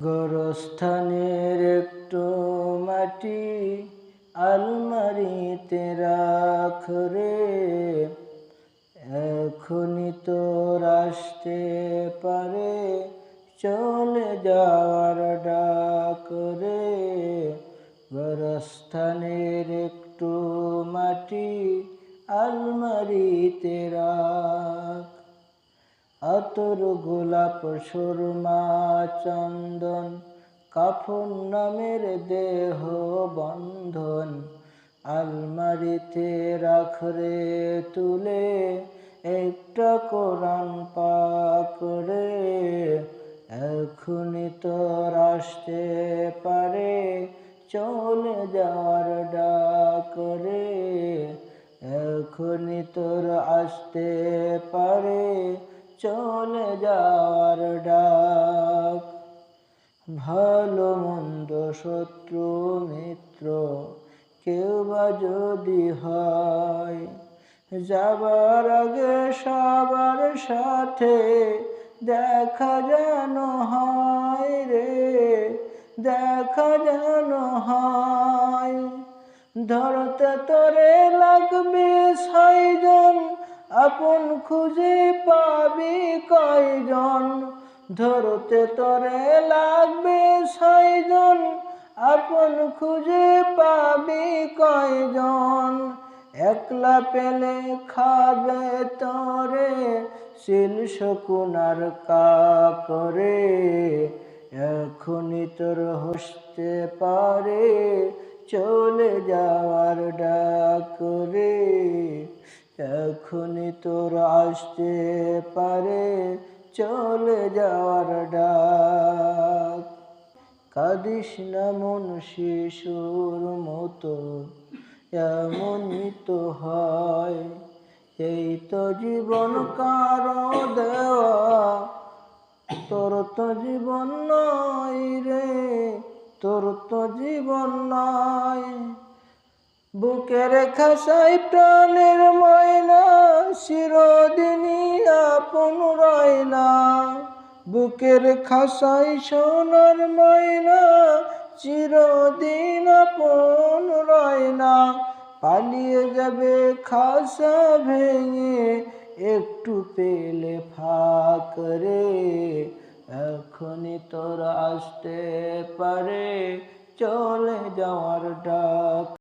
গোরস্থানের একটু মাটি আলমারিতে রাখ রে, এখনই তোর আসতে পারে চলে যাওয়ার ডাক রে। গোরস্থানের একটু মাটি আলমারিতে রাখ, আতর গোলাপ সুরমা চন্দন কাফন নামের দেহ বন্ধন আলমারিতে রাখ রে তুলে একটা কোরআন পাক রে। এখনই তোর আসতে পারে চলে যাওয়ার ডাক রে, এখনই তোর আসতে পারে চলে যাওয়ার ডাক। ভালো মন্দ শত্রু মিত্র কেউ বা যদি হয়, যাবার আগে সবার সাথে দেখা যেন হয় রে, দেখা যেন হয়। ধরতে তোরে লাগবে 6 জন, আপন খুঁজে পাবি কয়জন। ধরতে তোরে লাগবে 6 জন, আপন খুঁজে পাবি কয়জন। একলা পেলে খাবে তোরে শিল শকুনার কাক রে, এখনই তোর হসতে পারে চলে যাওয়ার ডাক রে, এখনই তোর আসতে পারে চলে যাওয়ার ডাক। কাঁদিস না মন শিশুর মতো, এমনই তো হয়। এই তো জীবন কারো দেওয়া, তোর তো জীবন নয় রে, তোর তো জীবন নয়। বুকের খাসায় প্রাণের ময়না চিরদিনই আপন রয় না। বুকের খাসায় সোনার ময়না চিরদিন আপন রয় না। পালিয়ে যাবে খাসা ভেঙে একটু পেলে ফাঁক রে, এখনই তোর আসতে পারে চলে যাওয়ার ডাক।